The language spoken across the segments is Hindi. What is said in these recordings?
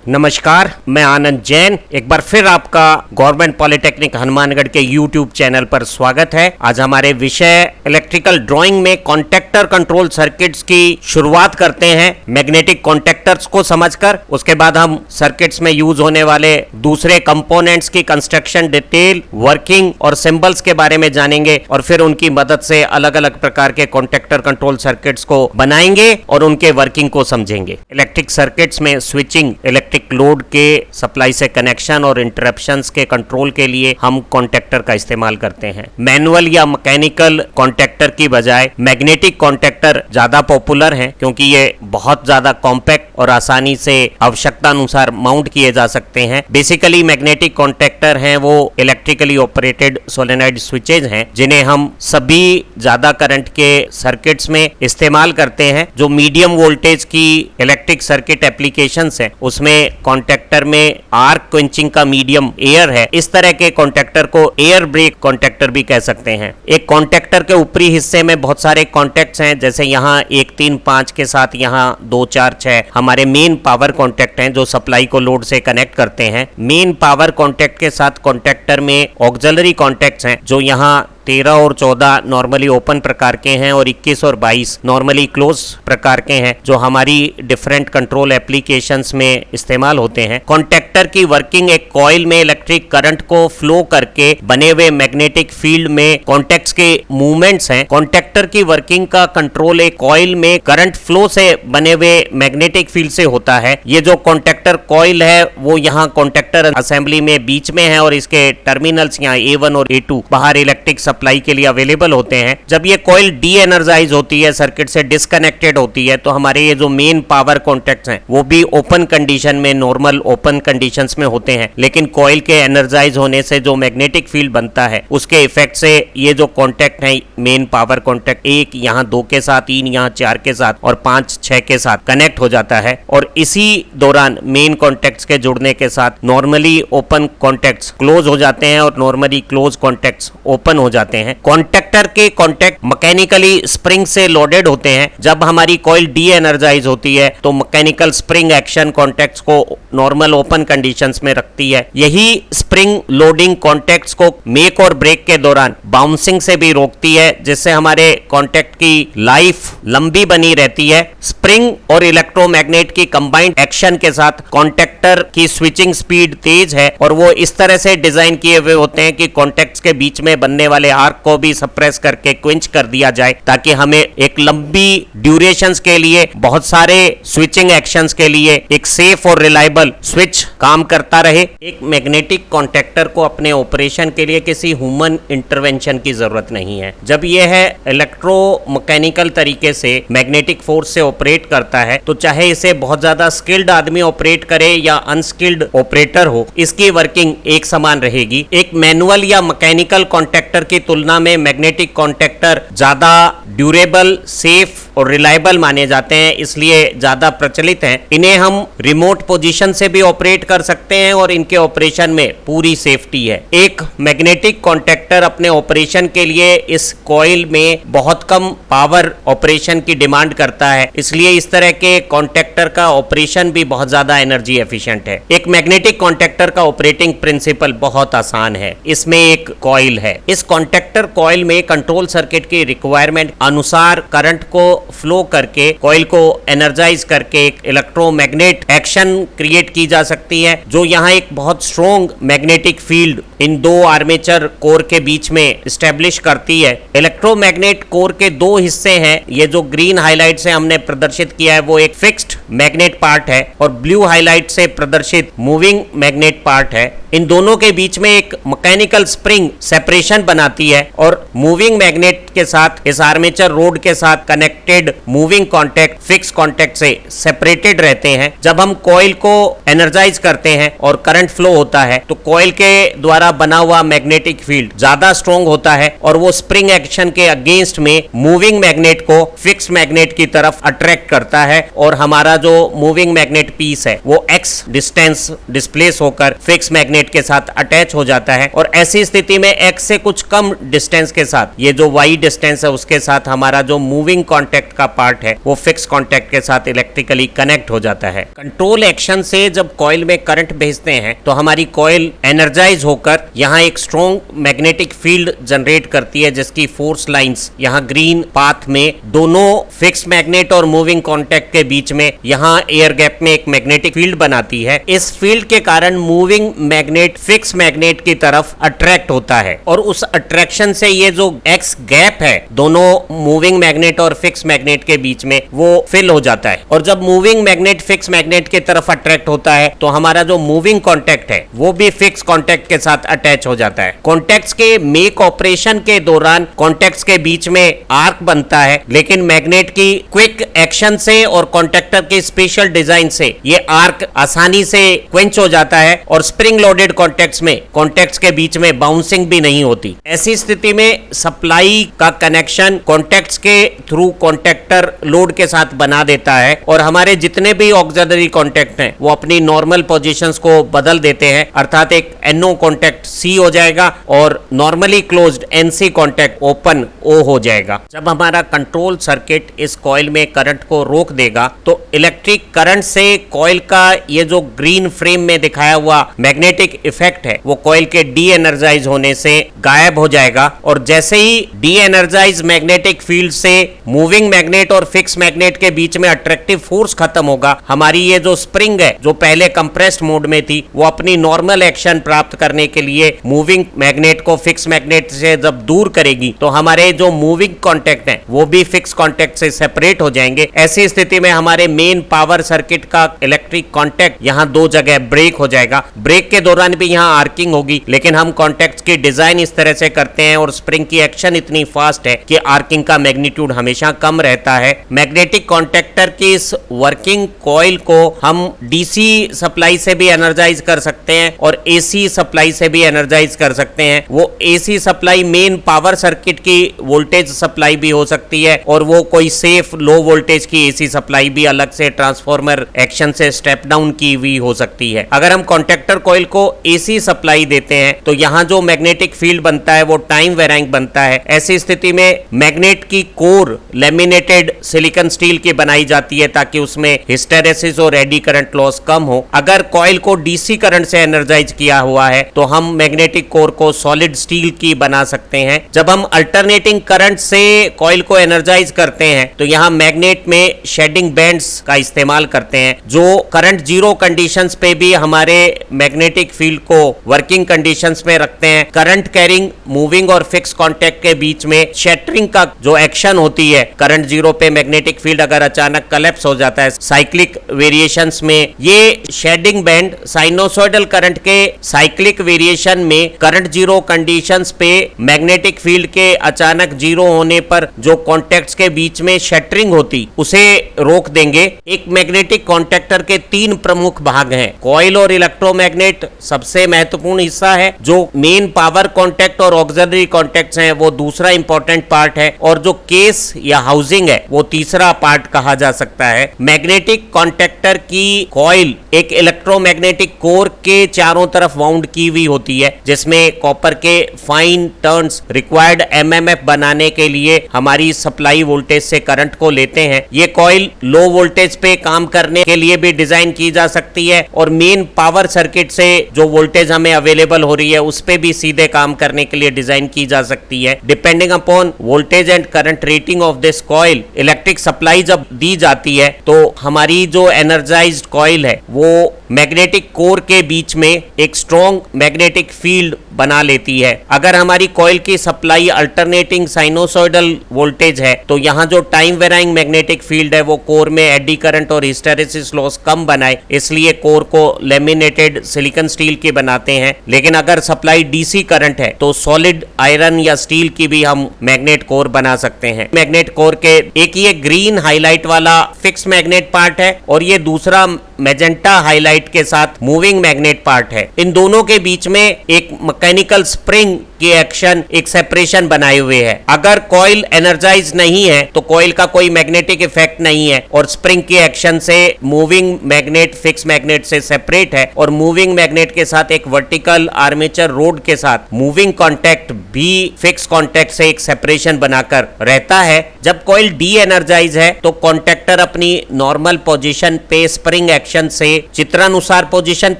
नमस्कार, मैं आनंद जैन एक बार फिर आपका गवर्नमेंट पॉलिटेक्निक हनुमानगढ़ के यूट्यूब चैनल पर स्वागत है। आज हमारे विषय इलेक्ट्रिकल ड्राइंग में कॉन्टैक्टर कंट्रोल सर्किट्स की शुरुआत करते हैं मैग्नेटिक कॉन्टैक्टर्स को समझकर। उसके बाद हम सर्किट्स में यूज होने वाले दूसरे कंपोनेंट्स की कंस्ट्रक्शन डिटेल, वर्किंग और सिंबल्स के बारे में जानेंगे और फिर उनकी मदद से अलग अलग प्रकार के कॉन्टैक्टर कंट्रोल सर्किट्स को बनाएंगे और उनके वर्किंग को समझेंगे। इलेक्ट्रिक सर्किट्स में स्विचिंग, इलेक्ट्रिक लोड के सप्लाई से कनेक्शन और इंटरप्शंस के कंट्रोल के लिए हम कॉन्टैक्टर का इस्तेमाल करते हैं। मैनुअल या मैकेनिकल कॉन्टैक्टर की बजाय मैग्नेटिक कॉन्टैक्टर ज्यादा पॉपुलर हैं क्योंकि ये बहुत ज्यादा कॉम्पैक्ट और आसानी से आवश्यकता अनुसार माउंट किए जा सकते हैं। बेसिकली मैग्नेटिक कॉन्टैक्टर हैं वो इलेक्ट्रिकली ऑपरेटेड सोलेनॉइड स्विचेज हैं जिन्हें हम सभी ज्यादा करंट के सर्किट्स में इस्तेमाल करते हैं। जो मीडियम वोल्टेज की इलेक्ट्रिक सर्किट एप्लीकेशंस है उसमें कॉन्टैक्टर में आर्क क्विंचिंग का मीडियम एयर है। इस तरह के कॉन्टैक्टर को एयर ब्रेक कॉन्टैक्टर भी कह सकते हैं। एक कॉन्टैक्टर के ऊपरी हिस्से में बहुत सारे कॉन्टैक्ट्स हैं, जैसे यहाँ 1 3 5 के साथ यहाँ 2 4 6 हमारे मेन पावर कॉन्टैक्ट हैं जो सप्लाई को लोड से कनेक्ट करते हैं। मेन पावर कॉन्टैक्ट के साथ कॉन्टैक्टर में ऑक्सिलरी कॉन्टैक्ट्स हैं जो यहाँ 13 और 14 नॉर्मली ओपन प्रकार के हैं और 21 और 22 नॉर्मली क्लोज प्रकार के हैं जो हमारी डिफरेंट कंट्रोल एप्लीकेशंस में इस्तेमाल होते हैं। कॉन्टैक्टर की वर्किंग एक कॉइल में इलेक्ट्रिक करंट को फ्लो करके बने हुए मैग्नेटिक फील्ड में कॉन्टैक्ट्स के मूवमेंट्स हैं। कॉन्टैक्टर की वर्किंग का कंट्रोल एक कॉइल में करंट फ्लो से बने हुए मैग्नेटिक फील्ड से होता है। ये जो कॉन्टैक्टर कॉइल है वो यहाँ कॉन्टैक्टर असेंबली में बीच में है और इसके टर्मिनल्स यहाँ A1 और A2 बाहर इलेक्ट्रिक सप्लाई के लिए अवेलेबल होते हैं। जब ये कॉइल डी एनर्जाइज होती है, सर्किट से डिस्कनेक्टेड होती है, तो हमारे ये जो मेन पावर कॉन्टैक्ट्स हैं वो भी ओपन कंडीशन में, नॉर्मल ओपन कंडीशंस में होते हैं। लेकिन कॉइल के एनर्जाइज होने से जो मैग्नेटिक फील्ड बनता है उसके इफेक्ट से ये जो कॉन्टैक्ट है मेन पावर कॉन्टैक्ट 1 यहाँ 2 के साथ, 3 यहाँ 4 के साथ और 5 6 के साथ कनेक्ट हो जाता है। और इसी दौरान मेन कॉन्टैक्ट्स के जुड़ने के साथ नॉर्मली ओपन कॉन्टैक्ट्स क्लोज हो जाते हैं और नॉर्मली क्लोज कॉन्टैक्ट्स ओपन हो जाते हैं। कॉन्टैक्टर के कॉन्टैक्ट मैकेनिकली स्प्रिंग से लोडेड होते हैं। जब हमारी कॉइल डी एनर्जाइज होती है तो मैकेनिकल स्प्रिंग एक्शन कॉन्टैक्ट्स को नॉर्मल ओपन कंडीशंस में रखती है। यही स्प्रिंग लोडिंग कॉन्टैक्ट्स को मेक और ब्रेक के दौरान बाउंसिंग से भी रोकती है, जिससे हमारे कॉन्टैक्ट की लाइफ लंबी बनी रहती है। स्प्रिंग और इलेक्ट्रोमैग्नेट की कंबाइंड एक्शन के साथ कॉन्टैक्टर की स्विचिंग स्पीड तेज है और वो इस तरह से डिजाइन किए हुए होते हैं कि कॉन्टैक्ट्स के बीच में बनने वाले आर्क को भी सप्रेस करके क्विंच कर दिया जाए, ताकि हमें एक लंबी ड्यूरेशंस के लिए, बहुत सारे स्विचिंग एक्शंस के लिए एक सेफ और रिलायबल स्विच काम करता रहे। एक मैग्नेटिक कॉन्टैक्टर को अपने ऑपरेशन के लिए किसी ह्यूमन इंटरवेंशन की जरूरत नहीं है। जब यह है इलेक्ट्रोमैकेनिकल तरीके से मैग्नेटिक फोर्स से ऑपरेट करता है तो चाहे इसे बहुत ज्यादा स्किल्ड आदमी ऑपरेट करे या अनस्किल्ड ऑपरेटर हो, इसकी वर्किंग एक समान रहेगी। एक मैनुअल या मैकेनिकल कॉन्टैक्टर की तुलना में मैग्नेटिक कॉन्टैक्टर ज्यादा ड्यूरेबल, सेफ और रिलायबल माने जाते हैं, इसलिए ज्यादा प्रचलित हैं। इन्हें हम रिमोट पोजीशन से भी ऑपरेट कर सकते हैं और इनके ऑपरेशन में पूरी सेफ्टी है। एक मैग्नेटिक कॉन्टैक्टर अपने ऑपरेशन के लिए इस कॉइल में बहुत कम पावर ऑपरेशन की डिमांड करता है, इसलिए इस तरह के कॉन्टैक्टर का ऑपरेशन भी बहुत ज्यादा एनर्जी एफिशिएंट है। एक मैग्नेटिक कॉन्टैक्टर का ऑपरेटिंग प्रिंसिपल बहुत आसान है। इसमें एक कॉइल है। इस कॉन्टैक्टर कॉइल में कंट्रोल सर्किट की रिक्वायरमेंट अनुसार करंट को फ्लो करके कॉइल को एनर्जाइज करके एक इलेक्ट्रोमैग्नेट एक्शन क्रिएट की जा सकती है, जो यहाँ एक बहुत स्ट्रॉन्ग मैग्नेटिक फील्ड इन 2 आर्मेचर कोर के बीच में स्टैब्लिश करती है। इलेक्ट्रोमैग्नेट कोर के 2 हिस्से हैं। ये जो ग्रीन हाईलाइट से हमने प्रदर्शित किया है वो एक फिक्स्ड मैग्नेट पार्ट है और ब्लू हाईलाइट से प्रदर्शित मूविंग मैग्नेट पार्ट है। इन दोनों के बीच में एक मैकेनिकल स्प्रिंग सेपरेशन बनाती है और मूविंग मैग्नेट के साथ इस आर्मेचर रोड के साथ connected moving contact fix contact से सेपरेटेड रहते हैं। जब हम कॉइल को एनर्जाइज करते हैं और करंट फ्लो होता है तो कॉइल के द्वारा बना हुआ मैग्नेटिक फील्ड ज्यादा स्ट्रॉन्ग होता है और वो स्प्रिंग एक्शन के अगेंस्ट में मूविंग मैग्नेट को फिक्स मैग्नेट की तरफ अट्रैक्ट करता है और हमारा जो मूविंग मैग्नेट पीस है वो x डिस्टेंस डिस्प्लेस होकर फिक्स मैग्नेट के साथ अटैच हो जाता है। और ऐसी स्थिति में x से कुछ कम डिस्टेंस के साथ, ये जो y डिस्टेंस है उसके साथ हमारा जो मूविंग कॉन्टैक्ट कांटेक्ट का पार्ट है वो फिक्स कांटेक्ट के साथ इलेक्ट्रिकली कनेक्ट हो जाता है। कंट्रोल एक्शन से जब कॉइल में करंट भेजते हैं तो हमारी कॉइल एनर्जाइज होकर यहाँ एक स्ट्रॉन्ग मैग्नेटिक फील्ड जनरेट करती है, जिसकी फोर्स लाइंस यहाँ ग्रीन पाथ में दोनों फिक्स मैग्नेट और मूविंग कांटेक्ट के बीच में यहाँ एयर गैप में एक मैग्नेटिक फील्ड बनाती है। इस फील्ड के कारण मूविंग मैग्नेट फिक्स मैग्नेट की तरफ अट्रैक्ट होता है और उस अट्रैक्शन से ये जो एक्स गैप है दोनों मूविंग मैग्नेट और फिक्स मैग्नेट के बीच में वो फिल हो जाता है। और जब मूविंग मैग्नेट फिक्स मैग्नेट की तरफ अट्रैक्ट होता है तो हमारा जो मूविंग कांटेक्ट है वो भी फिक्स कांटेक्ट के साथ अटैच हो जाता है। कॉन्टैक्ट्स के मेक ऑपरेशन के दौरान कॉन्टैक्ट्स के बीच में आर्क बनता है, लेकिन मैग्नेट की क्विक एक्शन से और कॉन्टैक्टर के स्पेशल डिजाइन से ये आर्क आसानी से क्वेंच हो जाता है और स्प्रिंग लोडेड कॉन्टैक्ट्स में कॉन्टैक्ट्स के बीच में बाउंसिंग भी नहीं होती। ऐसी स्थिति में सप्लाई का कनेक्शन कॉन्टैक्ट्स के थ्रू कॉन्टैक्टर लोड के साथ बना देता है और हमारे जितने भी ऑक्सिलरी कॉन्टैक्ट हैं वो अपनी नॉर्मल पोजीशंस को बदल देते हैं, अर्थात एक NO कॉन्टैक्ट C हो जाएगा और normally closed NC contact open O हो जाएगा। जब हमारा कंट्रोल सर्किट इस कॉइल में करंट को रोक देगा तो इलेक्ट्रिक करंट से कॉइल का ये जो ग्रीन फ्रेम में दिखाया हुआ मैग्नेटिक इफेक्ट है वो कॉइल के डी एनर्जाइज होने से गायब हो जाएगा और जैसे ही डी एनर्जाइज मैग्नेटिक फील्ड से मूविंग मैग्नेट और फिक्स मैग्नेट के बीच में अट्रैक्टिव फोर्स खत्म होगा, हमारी ये जो स्प्रिंग है जो पहले कंप्रेस्ड मोड में थी वो अपनी नॉर्मल एक्शन प्राप्त करने के लिए मूविंग मैग्नेट को फिक्स मैग्नेट से जब दूर करेगी तो हमारे जो मूविंग कॉन्टैक्ट है वो भी फिक्स कॉन्टैक्ट से सेपरेट हो जाएंगे। ऐसी स्थिति में हमारे मेन पावर सर्किट का इलेक्ट्रिक कॉन्टैक्ट यहाँ दो जगह ब्रेक हो जाएगा। ब्रेक के दौरान भी यहाँ आर्किंग होगी, लेकिन हम कॉन्टैक्ट की डिजाइन इस तरह से करते हैं और स्प्रिंग की एक्शन इतनी फास्ट है कि आर्किंग का मैग्नीट्यूड हमेशा कम रहता है। मैग्नेटिक कॉन्टैक्टर की इस वर्किंग कॉइल को हम डीसी सप्लाई से भी एनर्जाइज कर सकते हैं और एसी सप्लाई से भी एनर्जाइज कर सकते हैं। वो AC supply main power circuit की वोल्टेज सप्लाई भी हो सकती है और वो कोई सेफ लो वोल्टेज की एसी सप्लाई भी अलग से ट्रांसफार्मर एक्शन से स्टेप डाउन की हुई हो सकती है। अगर हम कॉन्टैक्टर कॉइल को एसी सप्लाई देते हैं तो यहाँ जो मैग्नेटिक फील्ड बनता है वो टाइम वेराइंग बनता है। ऐसी स्थिति में मैग्नेट की कोर लेमिनेटेड सिलिकॉन स्टील की बनाई जाती है ताकि उसमें हिस्टेरेसिस और एडी करंट लॉस कम हो। अगर कॉइल को डीसी करंट से एनर्जाइज किया हुआ है तो हम मैग्नेटिक कोर को सॉलिड स्टील की बना सकते हैं। जब हम अल्टरनेटिंग करंट से कॉइल को एनर्जाइज करते हैं तो यहाँ मैग्नेट में शेडिंग बैंड्स का इस्तेमाल करते हैं जो करंट जीरो कंडीशंस पे भी हमारे मैग्नेटिक फील्ड को वर्किंग कंडीशंस में रखते हैं। करंट कैरिंग मूविंग और फिक्स कांटेक्ट के बीच में शैटरिंग का जो एक्शन होती है, करंट जीरो पे मैग्नेटिक फील्ड अगर अचानक कलेप्स हो जाता है साइक्लिक वेरिएशंस में, ये शेडिंग बैंड साइनोसॉइडल करंट के साइक्लिक वेरिएशन में करंट जीरो कंडीशंस पे मैग्नेटिक फील्ड के अचानक जीरो होने पर जो कॉन्टैक्ट्स के बीच में शैटरिंग होती उसे रोक देंगे। एक मैग्नेटिक कॉन्टैक्टर के तीन प्रमुख भाग हैं, कॉइल और इलेक्ट्रोमैग्नेट सबसे महत्वपूर्ण हिस्सा है, जो मेन पावर कॉन्टैक्ट और ऑक्सिलरी कॉन्टैक्ट्स हैं वो दूसरा इंपॉर्टेंट पार्ट है और जो केस या हाउसिंग है वो तीसरा पार्ट कहा जा सकता है। मैग्नेटिक कॉन्टैक्टर की कॉइल एक इलेक्ट्रोमैग्नेटिक कोर के चारों तरफ वाउंड की हुई होती है जिसमें कॉपर के फाइन टर्न्स रिक्वायर्ड एमएमएफ बनाने के लिए हमारी सप्लाई वोल्टेज से करंट को लेते हैं। ये कॉइल लो वोल्टेज पे काम करने के लिए भी डिजाइन की जा सकती है और मेन पावर सर्किट से जो वोल्टेज हमें अवेलेबल हो रही है उस पे भी सीधे काम करने के लिए डिजाइन की जा सकती है। Depending upon voltage and current rating of this coil electric supply जब दी जाती है तो हमारी जो एनर्जाइज्ड कॉइल है वो मैग्नेटिक कोर के बीच में एक स्ट्रॉन्ग मैग्नेटिक फील्ड बना लेती है। अगर हमारी कॉइल की सप्लाई अल्टरनेटिंग साइनोसॉइडल वोल्टेज है तो यहाँ जो टाइम वेराइंग मैग्नेटिक फील्ड है वो कोर में एडी करंट और हिस्टेरेसिस लॉस कम बनाए, इसलिए कोर को लेमिनेटेड सिलिकॉन स्टील की बनाते हैं। लेकिन अगर सप्लाई डीसी करंट है तो सॉलिड आयरन या स्टील की भी हम मैग्नेट कोर बना सकते हैं। मैग्नेट कोर के एक ये ग्रीन हाईलाइट वाला फिक्स मैग्नेट पार्ट है और ये दूसरा मैजेंटा हाईलाइट के साथ मूविंग मैग्नेट पार्ट है। इन दोनों के बीच में एक मैकेनिकल स्प्रिंग की एक्शन, एक सेपरेशन बनाए हुए है। अगर कॉइल एनर्जाइज नहीं है तो कॉइल का कोई मैग्नेटिक इफेक्ट नहीं है और स्प्रिंग की एक्शन से मूविंग मैग्नेट फिक्स मैग्नेट से सेपरेट है और मूविंग मैग्नेट के साथ एक वर्टिकल आर्मेचर रोड के साथ मूविंग कांटेक्ट भी फिक्स कांटेक्ट से एक सेपरेशन बनाकर रहता है। जब कॉइल डी एनर्जाइज है तो कॉन्टेक्टर अपनी नॉर्मल पोजीशन पे स्प्रिंग एक्शन से चित्रानुसार पोजीशन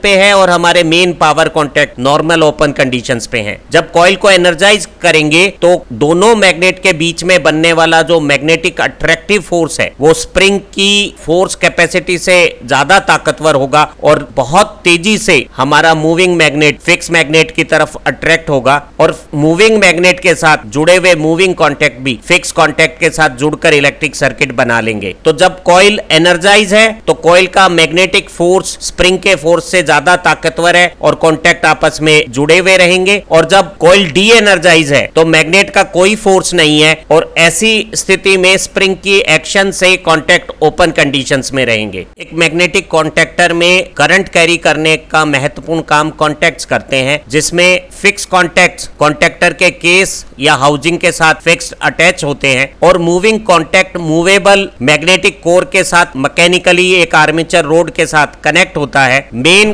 पे है और हमारे main power contact normal open conditions पे है। जब कॉइल को एनर्जाइज करेंगे तो दोनों मैग्नेट के बीच में बनने वाला जो मैग्नेटिक अट्रैक्टिव फोर्स है वो स्प्रिंग की फोर्स कैपेसिटी से ज्यादा ताकतवर होगा और बहुत तेजी से हमारा मूविंग मैग्नेट फिक्स मैग्नेट की तरफ अट्रैक्ट होगा और मूविंग मैग्नेट के साथ जुड़े हुए मूविंग कांटेक्ट भी फिक्स कांटेक्ट के साथ जुड़कर इलेक्ट्रिक सर्किट बना लेंगे। तो जब कॉइल एनर्जाइज है तो कॉइल का मैग्नेटिक फोर्स स्प्रिंग के फोर्स से ज्यादा ताकतवर है और कांटेक्ट आपस में जुड़े हुए रहेंगे। और जब कॉइल डी एनर्जाइज है तो मैग्नेट का कोई फोर्स नहीं है और ऐसी स्थिति में स्प्रिंग की एक्शन से कांटेक्ट ओपन कंडीशंस में रहेंगे। एक मैग्नेटिक कांटेक्टर में करंट कैरी करने का महत्वपूर्ण काम कांटेक्ट्स करते हैं, जिसमें फिक्स कांटेक्ट्स कांटेक्टर के केस या हाउसिंग के साथ फिक्स्ड अटैच होते हैं और moving contact movable magnetic core के साथ मैकेनिकली एक आर्मेचर रोड के साथ कनेक्ट होता है। Main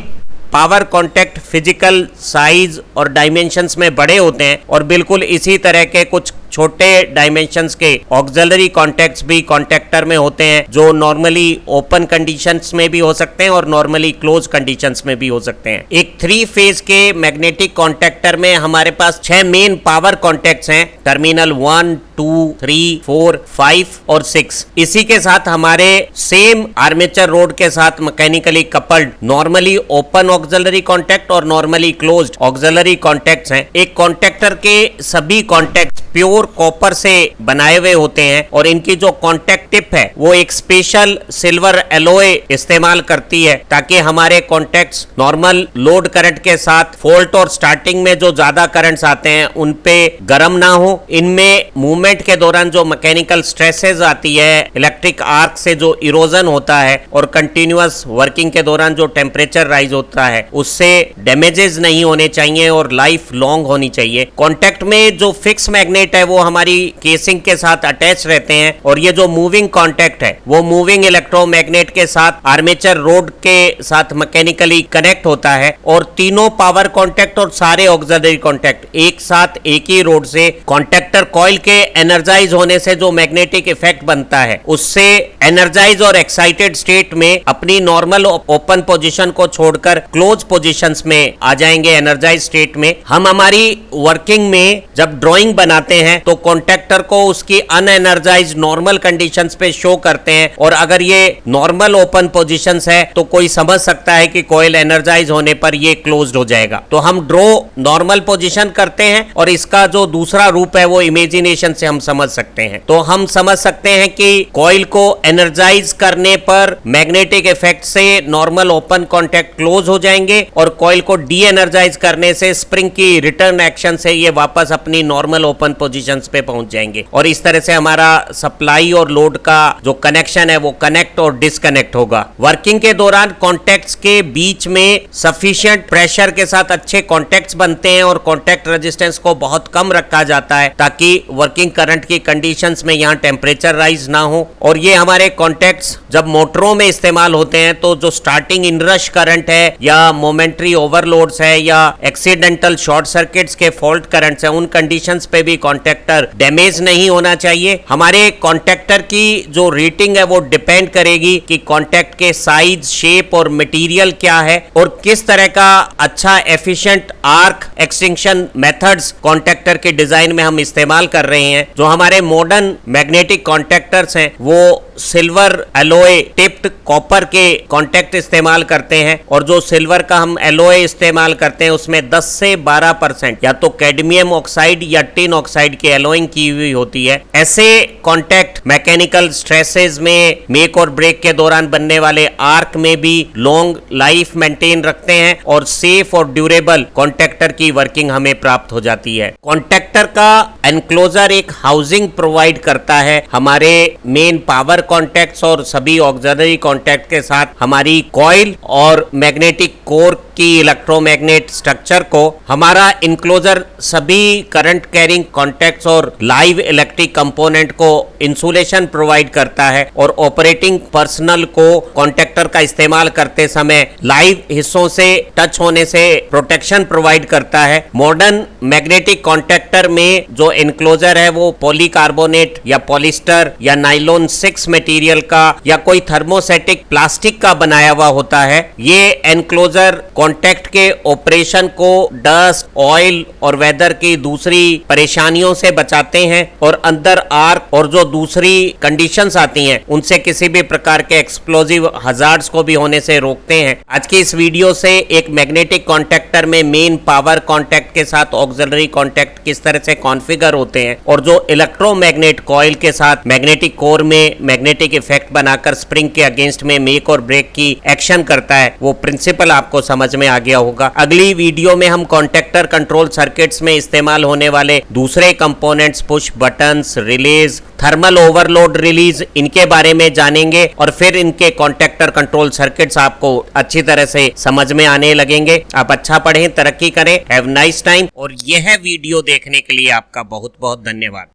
power contact physical size और डायमेंशंस में बड़े होते हैं और बिल्कुल इसी तरह के कुछ छोटे डायमेंशंस के ऑक्सिलरी कांटेक्ट्स भी कांटेक्टर में होते हैं जो नॉर्मली ओपन कंडीशंस में भी हो सकते हैं और नॉर्मली क्लोज कंडीशंस में भी हो सकते हैं। एक 3 फेज के मैग्नेटिक कांटेक्टर में हमारे पास 6 मेन पावर कांटेक्ट्स हैं, टर्मिनल 1, 2, 3, 4, 5 और 6। इसी के साथ हमारे सेम आर्मेचर रोड के साथ mechanically coupled normally open auxiliary contact और नॉर्मली क्लोज्ड ऑक्सिलरी कांटेक्ट्स हैं। एक कांटेक्टर के सभी कांटेक्ट प्योर कॉपर से बनाए हुए होते हैं और इनकी जो कांटेक्ट टिप है वो एक स्पेशल सिल्वर एलॉय इस्तेमाल करती है ताकि हमारे कांटेक्ट्स नॉर्मल लोड करंट के साथ फॉल्ट और स्टार्टिंग में जो ज्यादा करंट्स आते हैं उन पे गर्म ना हो। इनमें मूवमेंट के दौरान जो मैकेनिकल स्ट्रेसेस आती है, इलेक्ट्रिक आर्क से जो इरोजन होता है और कंटिन्यूअस वर्किंग के दौरान जो टेम्परेचर राइज होता है उससे डैमेजेस नहीं होने चाहिए और लाइफ लॉन्ग होनी चाहिए। कांटेक्ट में जो फिक्स मैग्नेट है वो हमारी केसिंग के साथ अटैच रहते हैं और ये जो मूविंग कांटेक्ट है वो मूविंग इलेक्ट्रोमैग्नेट के साथ आर्मेचर रोड के साथ मैकेनिकली कनेक्ट होता है और तीनों पावर कांटेक्ट और सारे ऑक्सिलरी कांटेक्ट एक साथ एक ही रोड से कांटेक्टर कॉइल के एनर्जाइज होने से जो मैग्नेटिक इफेक्ट बनता है उससे एनर्जाइज और एक्साइटेड स्टेट में अपनी नॉर्मल ओपन पोजीशन को छोड़कर क्लोज पोजीशंस में आ जाएंगे एनर्जाइज स्टेट में। हम हमारी वर्किंग में जब ड्राइंग बनाते हैं तो कांटेक्टर को उसकी अनएनर्जाइज नॉर्मल कंडीशंस पे शो करते हैं और अगर ये नॉर्मल ओपन पोजीशंस है तो कोई समझ सकता है कि कॉइल एनर्जाइज होने पर ये क्लोज्ड हो जाएगा। तो हम ड्रॉ नॉर्मल पोजीशन करते हैं और इसका जो दूसरा रूप है वो इमेजिनेशन से हम समझ सकते हैं। तो हम समझ सकते हैं कि कॉइल को एनर्जाइज करने पर मैग्नेटिक इफेक्ट से नॉर्मल ओपन कांटेक्ट क्लोज हो जाएंगे और कॉइल को डी एनर्जाइज करने से स्प्रिंग की रिटर्न एक्शन से ये वापस अपनी नॉर्मल ओपन पोजीशंस पे पहुंच जाएंगे और इस तरह से हमारा सप्लाई और लोड का जो कनेक्शन है वो कनेक्ट और डिस्कनेक्ट होगा। वर्किंग के दौरान कॉन्टेक्ट्स के बीच में सफिशिएंट प्रेशर के साथ अच्छे कॉन्टेक्ट्स बनते हैं और कॉन्टेक्ट रेजिस्टेंस को बहुत कम रखा जाता है ताकि वर्किंग करंट की कंडीशंस में यहाँ टेम्परेचर राइज ना हो। और ये हमारे कॉन्टेक्ट्स जब मोटरों में इस्तेमाल होते हैं तो जो स्टार्टिंग इनरश करंट है या मोमेंट्री ओवरलोड्स है या एक्सीडेंटल शॉर्ट सर्किट्स के फॉल्ट करंट्स है उन कंडीशंस पे भी कांटेक्टर डैमेज नहीं होना चाहिए। हमारे कांटेक्टर की जो रेटिंग है वो डिपेंड करेगी कि कांटेक्ट के साइज, शेप और मटेरियल क्या है और किस तरह का अच्छा एफिशिएंट आर्क एक्सटिंक्शन मेथड्स कांटेक्टर के डिजाइन में हम इस्तेमाल कर रहे हैं। जो हमारे मॉडर्न मैग्नेटिक कांटेक्टर्स हैं वो सिल्वर एलॉय टिप्ड कॉपर के कांटेक्ट इस्तेमाल करते हैं और जो सिल्वर का हम एलॉय इस्तेमाल करते हैं उसमें 10 से 12% या तो कैडमियम ऑक्साइड या टिन ऑक्साइड की एलॉइंग की हुई होती है। ऐसे कांटेक्ट मैकेनिकल स्ट्रेसेस में मेक और ब्रेक के दौरान बनने वाले आर्क में भी लॉन्ग लाइफ मेंटेन रखते हैं और सेफ और ड्यूरेबल कांटेक्टर की वर्किंग हमें प्राप्त हो जाती है। कांटेक्टर का एनक्लोजर एक हाउसिंग प्रोवाइड करता है हमारे मेन पावर कॉन्टैक्ट्स और सभी ऑक्सिलरी कॉन्टैक्ट के साथ हमारी कॉइल और मैग्नेटिक कोर की इलेक्ट्रोमैग्नेट स्ट्रक्चर को हमारा इनक्लोजर सभी करंट कैरिंग कॉन्टैक्ट्स और लाइव इलेक्ट्रिक कंपोनेंट को इंसुलेशन प्रोवाइड करता है और ऑपरेटिंग पर्सनल को कॉन्टैक्टर का इस्तेमाल करते समय लाइव हिस्सों से टच होने से प्रोटेक्शन प्रोवाइड करता है। मॉडर्न मैग्नेटिक कॉन्टैक्टर में जो इनक्लोजर है वो पॉलीकार्बोनेट या पॉलिस्टर या नाइलॉन 6 मटेरियल का या कोई थर्मोसेटिक प्लास्टिक का बनाया हुआ होता है। ये एनक्लोजर कॉन्टैक्ट के ऑपरेशन को डस्ट, ऑयल और वेदर की दूसरी परेशानियों से बचाते हैं और अंदर आर्क और जो दूसरी कंडीशंस आती हैं उनसे किसी भी प्रकार के एक्सप्लोजिव हजार्ड्स को भी होने से रोकते हैं। आज की इस वीडियो से एक मैग्नेटिक कॉन्टैक्टर में मेन पावर कॉन्टैक्ट के साथ ऑक्सिलरी कॉन्टैक्ट किस तरह से कॉन्फ़िगर होते हैं और जो इलेक्ट्रोमैग्नेट कॉइल के साथ मैग्नेटिक कोर में मैग्नेटिक इफेक्ट बनाकर स्प्रिंग के अगेंस्ट में मेक और ब्रेक की एक्शन करता है, वो प्रिंसिपल आपको समझ में आ गया होगा। अगली वीडियो में हम कॉन्टैक्टर कंट्रोल सर्किट्स में इस्तेमाल होने वाले दूसरे components, push buttons, release, thermal overload release, इनके बारे में जानेंगे और फिर इनके कॉन्टैक्टर कंट्रोल सर्किट्स आपको अच्छी तरह से समझ में आने लगेंगे। आप अच्छा पढ़ें, तरक्की करें। Have nice time. और यह वीडियो देखने के लिए आपका बहुत बहुत धन्यवाद।